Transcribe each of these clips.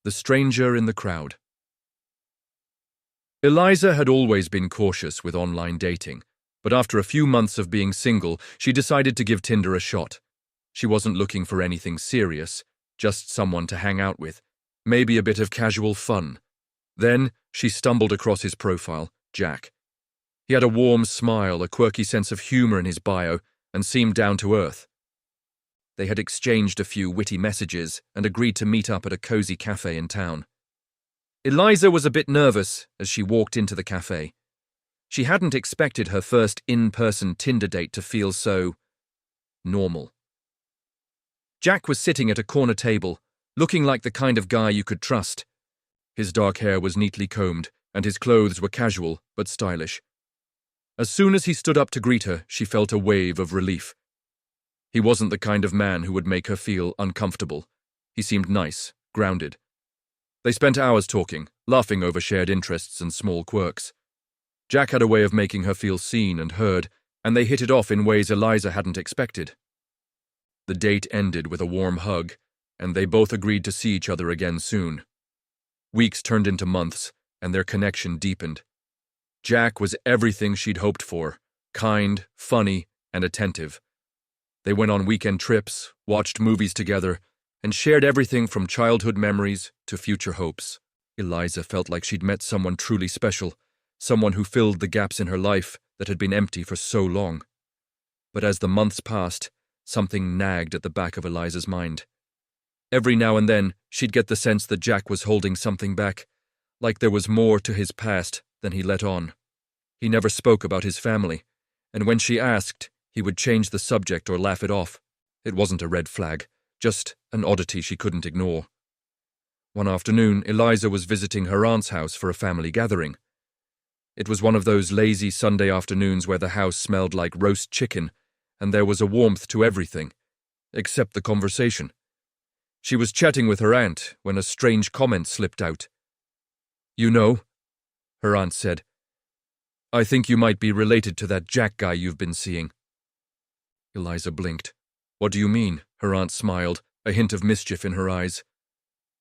The stranger in the crowd. Eliza had always been cautious with online dating, but after a few months of being single, she decided to give Tinder a shot. She wasn't looking for anything serious, just someone to hang out with, maybe a bit of casual fun. Then she stumbled across his profile, Jack. He had a warm smile, a quirky sense of humor in his bio, and seemed down to earth. They had exchanged a few witty messages and agreed to meet up at a cozy cafe in town. Eliza was a bit nervous as she walked into the cafe. She hadn't expected her first in-person Tinder date to feel so normal. Jack was sitting at a corner table, looking like the kind of guy you could trust. His dark hair was neatly combed, and his clothes were casual but stylish. As soon as he stood up to greet her, she felt a wave of relief. He wasn't the kind of man who would make her feel uncomfortable. He seemed nice, grounded. They spent hours talking, laughing over shared interests and small quirks. Jack had a way of making her feel seen and heard, and they hit it off in ways Eliza hadn't expected. The date ended with a warm hug, and they both agreed to see each other again soon. Weeks turned into months, and their connection deepened. Jack was everything she'd hoped for, kind, funny, and attentive. They went on weekend trips, watched movies together, and shared everything from childhood memories to future hopes. Eliza felt like she'd met someone truly special, someone who filled the gaps in her life that had been empty for so long. But as the months passed, something nagged at the back of Eliza's mind. Every now and then, she'd get the sense that Jack was holding something back, like there was more to his past than he let on. He never spoke about his family, and when she asked, he would change the subject or laugh it off. It wasn't a red flag, just an oddity she couldn't ignore. One afternoon, Eliza was visiting her aunt's house for a family gathering. It was one of those lazy Sunday afternoons where the house smelled like roast chicken, and there was a warmth to everything, except the conversation. She was chatting with her aunt when a strange comment slipped out. "You know," her aunt said, "I think you might be related to that Jack guy you've been seeing." Eliza blinked. "What do you mean?" Her aunt smiled, a hint of mischief in her eyes.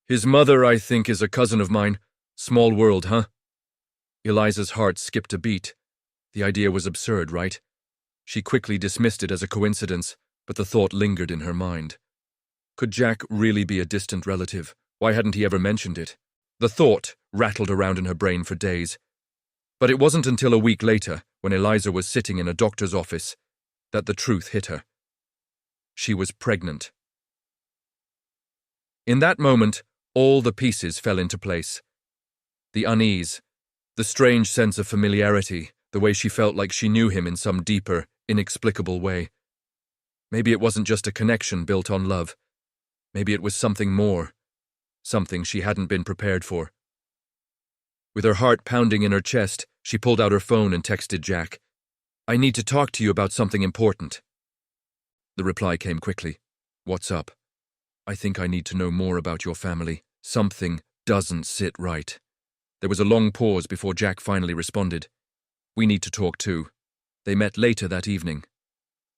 "His mother, I think, is a cousin of mine. Small world, huh?" Eliza's heart skipped a beat. The idea was absurd, right? She quickly dismissed it as a coincidence, but the thought lingered in her mind. Could Jack really be a distant relative? Why hadn't he ever mentioned it? The thought rattled around in her brain for days. But it wasn't until a week later, when Eliza was sitting in a doctor's office, that the truth hit her. She was pregnant. In that moment, all the pieces fell into place. The unease, the strange sense of familiarity, the way she felt like she knew him in some deeper, inexplicable way. Maybe it wasn't just a connection built on love. Maybe it was something more, something she hadn't been prepared for. With her heart pounding in her chest, she pulled out her phone and texted Jack. "I need to talk to you about something important." The reply came quickly. "What's up?" "I think I need to know more about your family. Something doesn't sit right." There was a long pause before Jack finally responded. "We need to talk too." They met later that evening.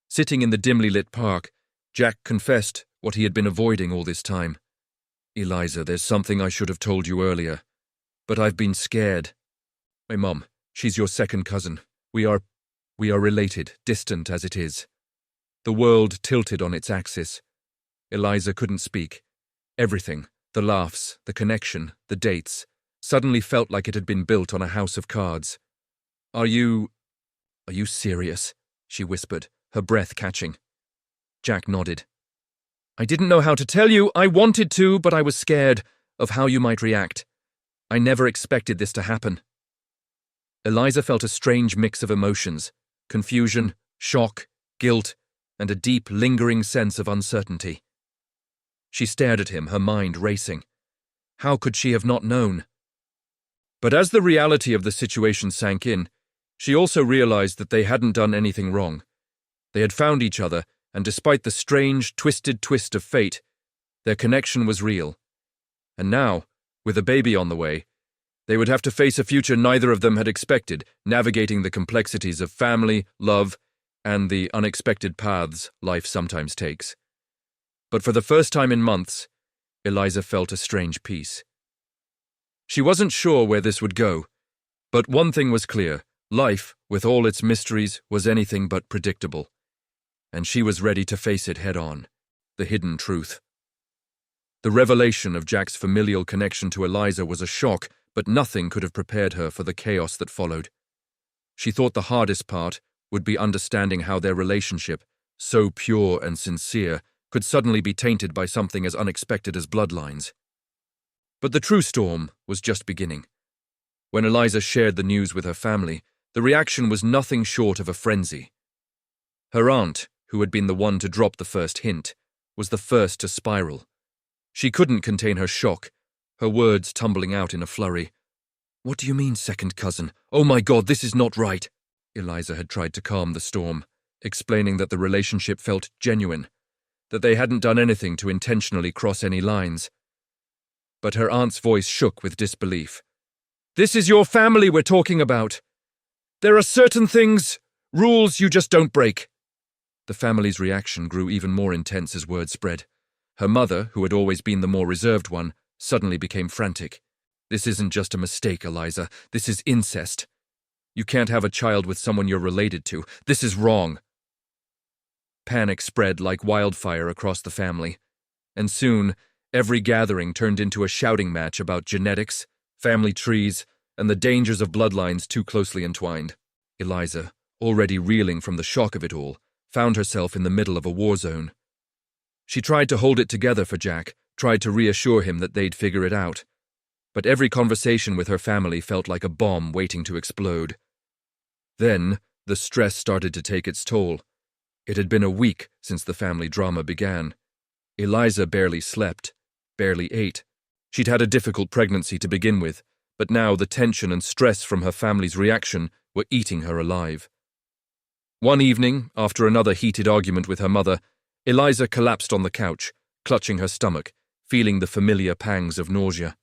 Sitting in the dimly lit park, Jack confessed what he had been avoiding all this time. "Eliza, there's something I should have told you earlier, but I've been scared. My mum, she's your second cousin. We are related, distant as it is." The world tilted on its axis. Eliza couldn't speak. Everything, the laughs, the connection, the dates, suddenly felt like it had been built on a house of cards. Are you serious?" she whispered, her breath catching. Jack nodded. "I didn't know how to tell you. I wanted to, but I was scared of how you might react. I never expected this to happen." Eliza felt a strange mix of emotions: confusion, shock, guilt, and a deep, lingering sense of uncertainty. She stared at him, her mind racing. How could she have not known? But as the reality of the situation sank in, she also realized that they hadn't done anything wrong. They had found each other, and despite the strange, twisted twist of fate, their connection was real. And now, with a baby on the way, they would have to face a future neither of them had expected, navigating the complexities of family, love, and the unexpected paths life sometimes takes. But for the first time in months, Eliza felt a strange peace. She wasn't sure where this would go, but one thing was clear: life, with all its mysteries, was anything but predictable. And she was ready to face it head-on, the hidden truth. The revelation of Jack's familial connection to Eliza was a shock, but nothing could have prepared her for the chaos that followed. She thought the hardest part would be understanding how their relationship, so pure and sincere, could suddenly be tainted by something as unexpected as bloodlines. But the true storm was just beginning. When Eliza shared the news with her family, the reaction was nothing short of a frenzy. Her aunt, who had been the one to drop the first hint, was the first to spiral. She couldn't contain her shock, her words tumbling out in a flurry. "What do you mean, second cousin? Oh my God, this is not right." Eliza had tried to calm the storm, explaining that the relationship felt genuine, that they hadn't done anything to intentionally cross any lines. But her aunt's voice shook with disbelief. "This is your family we're talking about. There are certain things, rules you just don't break." The family's reaction grew even more intense as word spread. Her mother, who had always been the more reserved one, suddenly became frantic. "This isn't just a mistake, Eliza. This is incest. You can't have a child with someone you're related to. This is wrong." Panic spread like wildfire across the family, and soon every gathering turned into a shouting match about genetics, family trees, and the dangers of bloodlines too closely entwined. Eliza, already reeling from the shock of it all, found herself in the middle of a war zone. She tried to hold it together for Jack, tried to reassure him that they'd figure it out. But every conversation with her family felt like a bomb waiting to explode. Then, the stress started to take its toll. It had been a week since the family drama began. Eliza barely slept, barely ate. She'd had a difficult pregnancy to begin with, but now the tension and stress from her family's reaction were eating her alive. One evening, after another heated argument with her mother, Eliza collapsed on the couch, clutching her stomach, feeling the familiar pangs of nausea.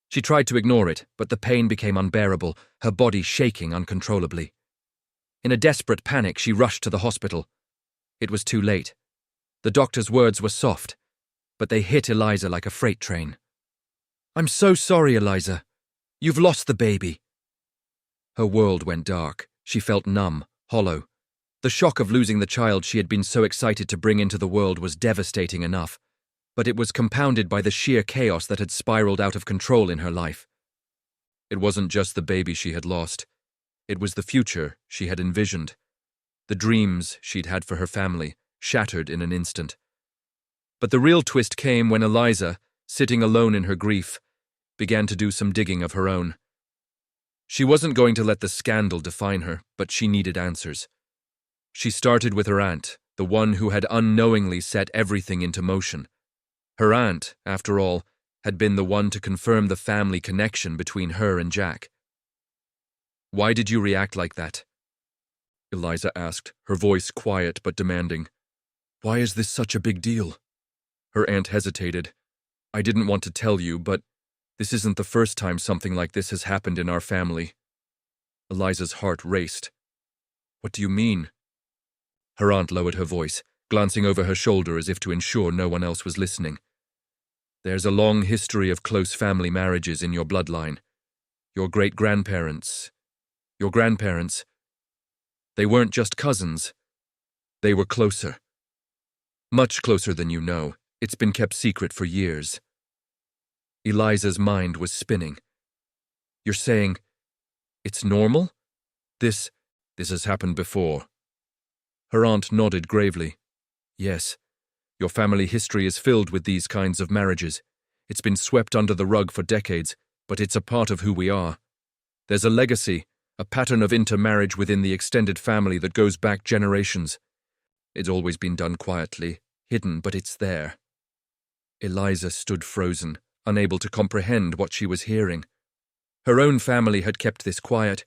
She tried to ignore it, but the pain became unbearable, her body shaking uncontrollably. In a desperate panic, she rushed to the hospital. It was too late. The doctor's words were soft, but they hit Eliza like a freight train. "I'm so sorry, Eliza. You've lost the baby." Her world went dark. She felt numb, hollow. The shock of losing the child she had been so excited to bring into the world was devastating enough, but it was compounded by the sheer chaos that had spiraled out of control in her life. It wasn't just the baby she had lost. It was the future she had envisioned. The dreams she'd had for her family, shattered in an instant. But the real twist came when Eliza, sitting alone in her grief, began to do some digging of her own. She wasn't going to let the scandal define her, but she needed answers. She started with her aunt, the one who had unknowingly set everything into motion. Her aunt, after all, had been the one to confirm the family connection between her and Jack. "Why did you react like that?" Eliza asked, her voice quiet but demanding. "Why is this such a big deal?" Her aunt hesitated. "I didn't want to tell you, but this isn't the first time something like this has happened in our family." Eliza's heart raced. "What do you mean?" Her aunt lowered her voice, glancing over her shoulder as if to ensure no one else was listening. "There's a long history of close family marriages in your bloodline. Your great-grandparents, your grandparents, they weren't just cousins. They were closer. Much closer than you know. It's been kept secret for years." Eliza's mind was spinning. "You're saying it's normal? This has happened before." Her aunt nodded gravely. "Yes, your family history is filled with these kinds of marriages. It's been swept under the rug for decades, but it's a part of who we are. There's a legacy, a pattern of intermarriage within the extended family that goes back generations. It's always been done quietly, hidden, but it's there." Eliza stood frozen, unable to comprehend what she was hearing. Her own family had kept this quiet,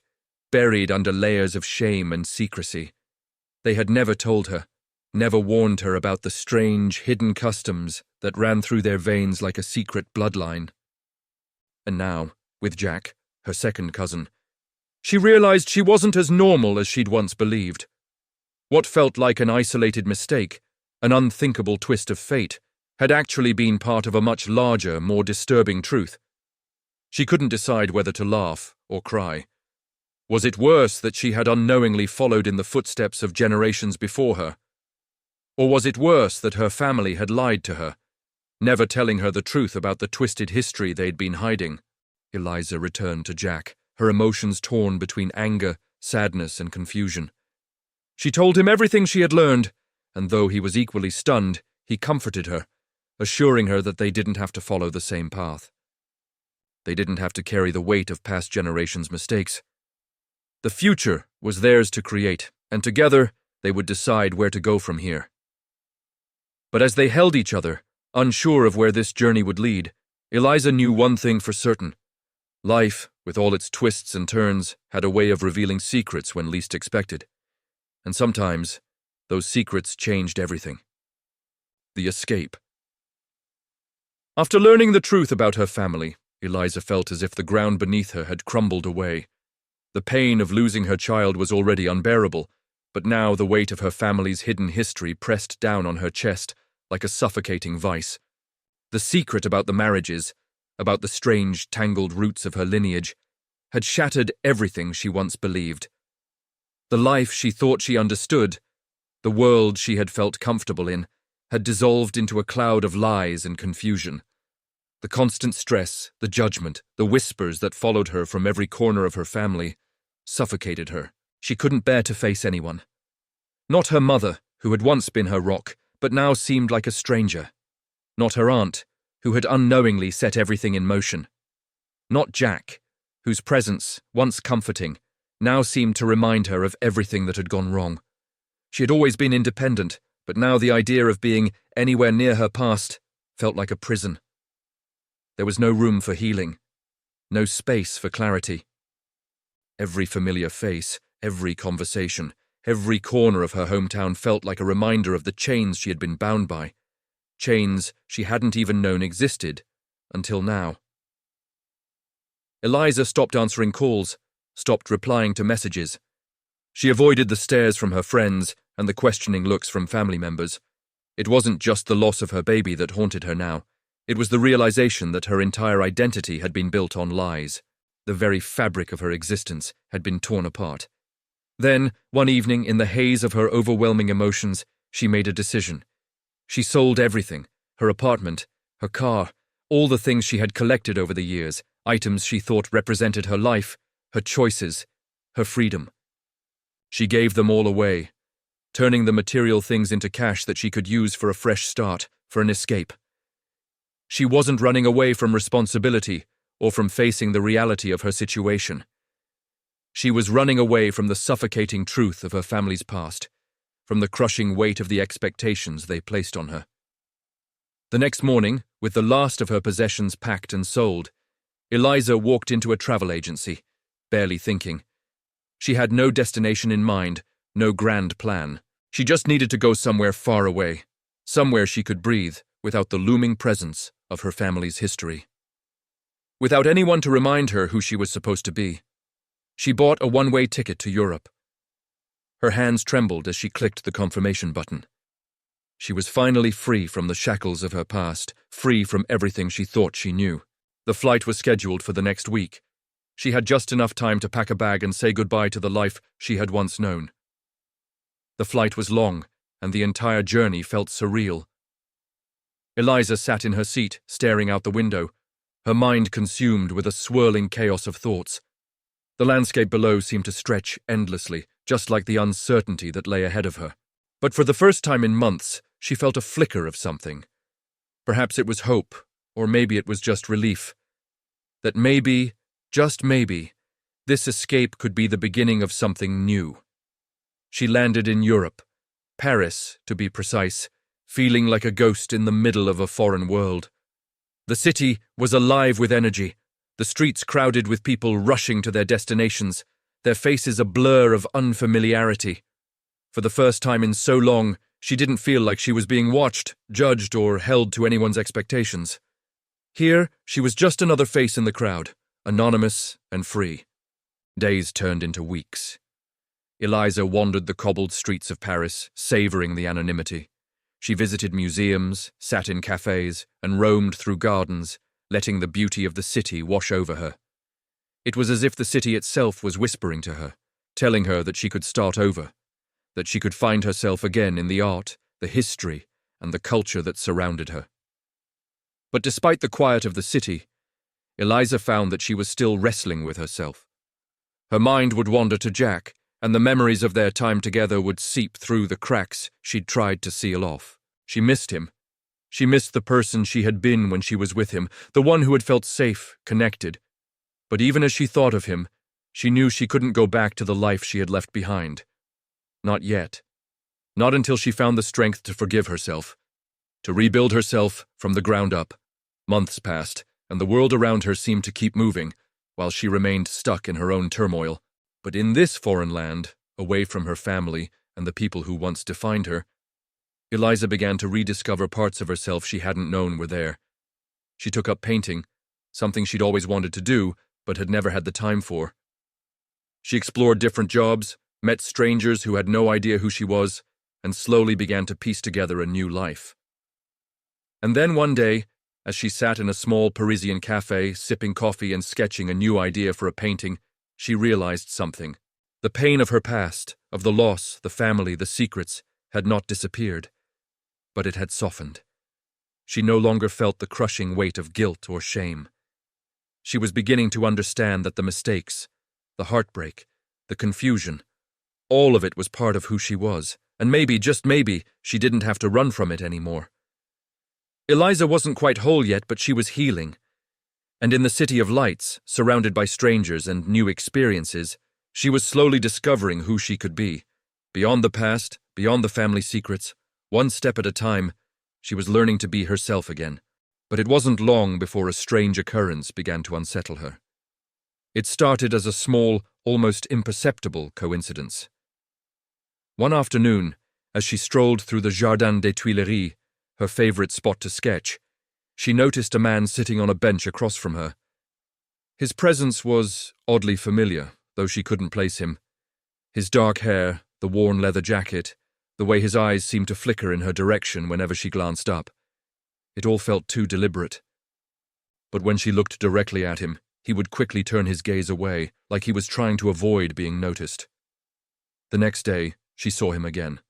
buried under layers of shame and secrecy. They had never told her, never warned her about the strange, hidden customs that ran through their veins like a secret bloodline. And now, with Jack, her second cousin, she realized she wasn't as normal as she'd once believed. What felt like an isolated mistake, an unthinkable twist of fate, had actually been part of a much larger, more disturbing truth. She couldn't decide whether to laugh or cry. Was it worse that she had unknowingly followed in the footsteps of generations before her? Or was it worse that her family had lied to her, never telling her the truth about the twisted history they'd been hiding? Eliza returned to Jack, her emotions torn between anger, sadness, and confusion. She told him everything she had learned, and though he was equally stunned, he comforted her, assuring her that they didn't have to follow the same path. They didn't have to carry the weight of past generations' mistakes. The future was theirs to create, and together they would decide where to go from here. But as they held each other, unsure of where this journey would lead, Eliza knew one thing for certain. Life, with all its twists and turns, had a way of revealing secrets when least expected. And sometimes, those secrets changed everything. The escape. After learning the truth about her family, Eliza felt as if the ground beneath her had crumbled away. The pain of losing her child was already unbearable, but now the weight of her family's hidden history pressed down on her chest like a suffocating vice. The secret about the marriages, about the strange, tangled roots of her lineage, had shattered everything she once believed. The life she thought she understood, the world she had felt comfortable in, had dissolved into a cloud of lies and confusion. The constant stress, the judgment, the whispers that followed her from every corner of her family suffocated her. She couldn't bear to face anyone. Not her mother, who had once been her rock, but now seemed like a stranger. Not her aunt, who had unknowingly set everything in motion. Not Jack, whose presence, once comforting, now seemed to remind her of everything that had gone wrong. She had always been independent, but now the idea of being anywhere near her past felt like a prison. There was no room for healing, no space for clarity. Every familiar face, every conversation, every corner of her hometown felt like a reminder of the chains she had been bound by, chains she hadn't even known existed until now. Eliza stopped answering calls, stopped replying to messages. She avoided the stares from her friends and the questioning looks from family members. It wasn't just the loss of her baby that haunted her now. It was the realization that her entire identity had been built on lies. The very fabric of her existence had been torn apart. Then, one evening, in the haze of her overwhelming emotions, she made a decision. She sold everything, her apartment, her car, all the things she had collected over the years, items she thought represented her life, her choices, her freedom. She gave them all away, turning the material things into cash that she could use for a fresh start, for an escape. She wasn't running away from responsibility or from facing the reality of her situation. She was running away from the suffocating truth of her family's past, from the crushing weight of the expectations they placed on her. The next morning, with the last of her possessions packed and sold, Eliza walked into a travel agency, barely thinking. She had no destination in mind, no grand plan. She just needed to go somewhere far away, somewhere she could breathe without the looming presence of her family's history. Without anyone to remind her who she was supposed to be, she bought a one-way ticket to Europe. Her hands trembled as she clicked the confirmation button. She was finally free from the shackles of her past, free from everything she thought she knew. The flight was scheduled for the next week. She had just enough time to pack a bag and say goodbye to the life she had once known. The flight was long, and the entire journey felt surreal. Eliza sat in her seat, staring out the window, her mind consumed with a swirling chaos of thoughts. The landscape below seemed to stretch endlessly, just like the uncertainty that lay ahead of her. But for the first time in months, she felt a flicker of something. Perhaps it was hope, or maybe it was just relief. That maybe, just maybe, this escape could be the beginning of something new. She landed in Europe, Paris, to be precise, feeling like a ghost in the middle of a foreign world. The city was alive with energy, the streets crowded with people rushing to their destinations, their faces a blur of unfamiliarity. For the first time in so long, she didn't feel like she was being watched, judged, or held to anyone's expectations. Here, she was just another face in the crowd, anonymous and free. Days turned into weeks. Eliza wandered the cobbled streets of Paris, savoring the anonymity. She visited museums, sat in cafes, and roamed through gardens, letting the beauty of the city wash over her. It was as if the city itself was whispering to her, telling her that she could start over, that she could find herself again in the art, the history, and the culture that surrounded her. But despite the quiet of the city, Eliza found that she was still wrestling with herself. Her mind would wander to Jack, and the memories of their time together would seep through the cracks she'd tried to seal off. She missed him. She missed the person she had been when she was with him, the one who had felt safe, connected. But even as she thought of him, she knew she couldn't go back to the life she had left behind. Not yet. Not until she found the strength to forgive herself, to rebuild herself from the ground up. Months passed, and the world around her seemed to keep moving, while she remained stuck in her own turmoil. But in this foreign land, away from her family and the people who once defined her, Eliza began to rediscover parts of herself she hadn't known were there. She took up painting, something she'd always wanted to do, but had never had the time for. She explored different jobs, met strangers who had no idea who she was, and slowly began to piece together a new life. And then one day, as she sat in a small Parisian cafe, sipping coffee and sketching a new idea for a painting, she realized something. The pain of her past, of the loss, the family, the secrets, had not disappeared, but it had softened. She no longer felt the crushing weight of guilt or shame. She was beginning to understand that the mistakes, the heartbreak, the confusion, all of it was part of who she was, and maybe, just maybe, she didn't have to run from it anymore. Eliza wasn't quite whole yet, but she was healing. And in the city of lights, surrounded by strangers and new experiences, she was slowly discovering who she could be. Beyond the past, beyond the family secrets, one step at a time, she was learning to be herself again. But it wasn't long before a strange occurrence began to unsettle her. It started as a small, almost imperceptible coincidence. One afternoon, as she strolled through the Jardin des Tuileries, her favorite spot to sketch, she noticed a man sitting on a bench across from her. His presence was oddly familiar, though she couldn't place him. His dark hair, the worn leather jacket, the way his eyes seemed to flicker in her direction whenever she glanced up. It all felt too deliberate. But when she looked directly at him, he would quickly turn his gaze away, like he was trying to avoid being noticed. The next day, she saw him again.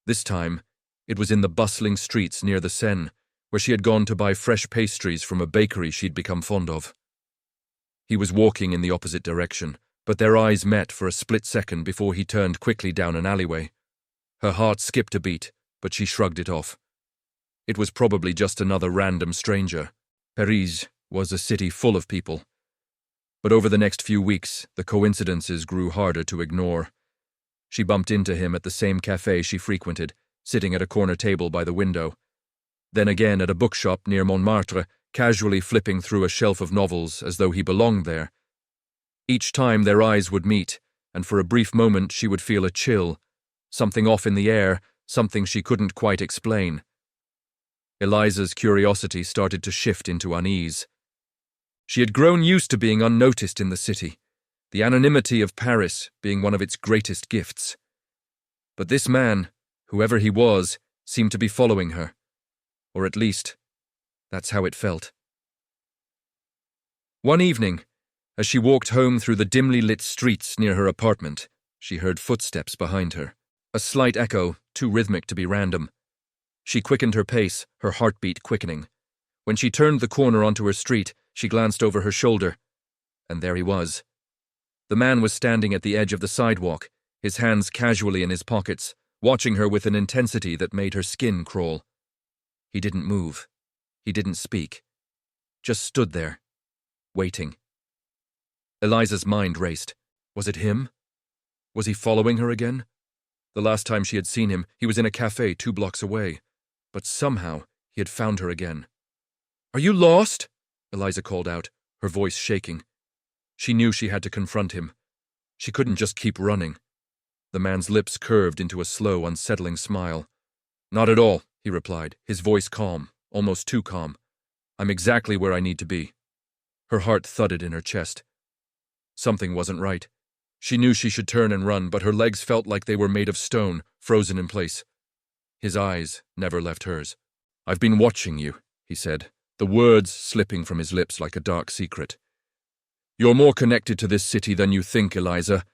This time, it was in the bustling streets near the Seine, where she had gone to buy fresh pastries from a bakery she'd become fond of. He was walking in the opposite direction, but their eyes met for a split second before he turned quickly down an alleyway. Her heart skipped a beat, but she shrugged it off. It was probably just another random stranger. Paris was a city full of people. But over the next few weeks, the coincidences grew harder to ignore. She bumped into him at the same cafe she frequented, sitting at a corner table by the window. Then again at a bookshop near Montmartre, casually flipping through a shelf of novels as though he belonged there. Each time their eyes would meet, and for a brief moment she would feel a chill, something off in the air, something she couldn't quite explain. Eliza's curiosity started to shift into unease. She had grown used to being unnoticed in the city, the anonymity of Paris being one of its greatest gifts. But this man, whoever he was, seemed to be following her. Or at least, that's how it felt. One evening, as she walked home through the dimly lit streets near her apartment, she heard footsteps behind her. A slight echo, too rhythmic to be random. She quickened her pace, her heartbeat quickening. When she turned the corner onto her street, she glanced over her shoulder, and there he was. The man was standing at the edge of the sidewalk, his hands casually in his pockets, watching her with an intensity that made her skin crawl. He didn't move. He didn't speak. Just stood there, waiting. Eliza's mind raced. Was it him? Was he following her again? The last time she had seen him, he was in a cafe 2 blocks away. But somehow, he had found her again. "Are you lost?" Eliza called out, her voice shaking. She knew she had to confront him. She couldn't just keep running. The man's lips curved into a slow, unsettling smile. "Not at all," he replied, his voice calm, almost too calm. "I'm exactly where I need to be." Her heart thudded in her chest. Something wasn't right. She knew she should turn and run, but her legs felt like they were made of stone, frozen in place. His eyes never left hers. "I've been watching you," he said, the words slipping from his lips like a dark secret. "You're more connected to this city than you think, Eliza.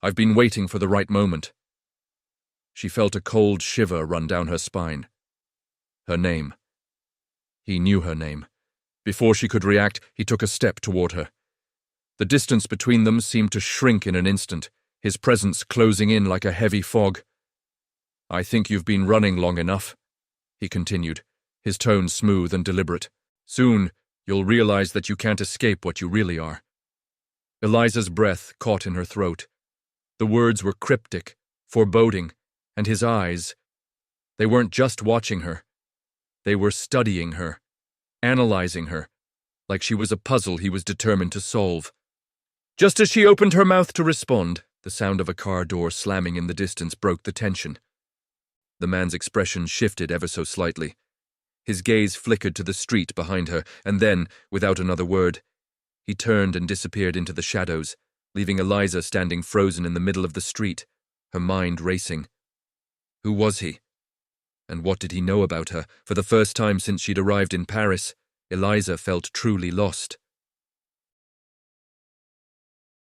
I've been waiting for the right moment." She felt a cold shiver run down her spine. Her name. He knew her name. Before she could react, he took a step toward her. The distance between them seemed to shrink in an instant, his presence closing in like a heavy fog. "I think you've been running long enough," he continued, his tone smooth and deliberate. "Soon, you'll realize that you can't escape what you really are." Eliza's breath caught in her throat. The words were cryptic, foreboding, and his eyes, they weren't just watching her. They were studying her, analyzing her, like she was a puzzle he was determined to solve. Just as she opened her mouth to respond, the sound of a car door slamming in the distance broke the tension. The man's expression shifted ever so slightly. His gaze flickered to the street behind her, and then, without another word, he turned and disappeared into the shadows, leaving Eliza standing frozen in the middle of the street, her mind racing. Who was he? And what did he know about her? For the first time since she'd arrived in Paris, Eliza felt truly lost.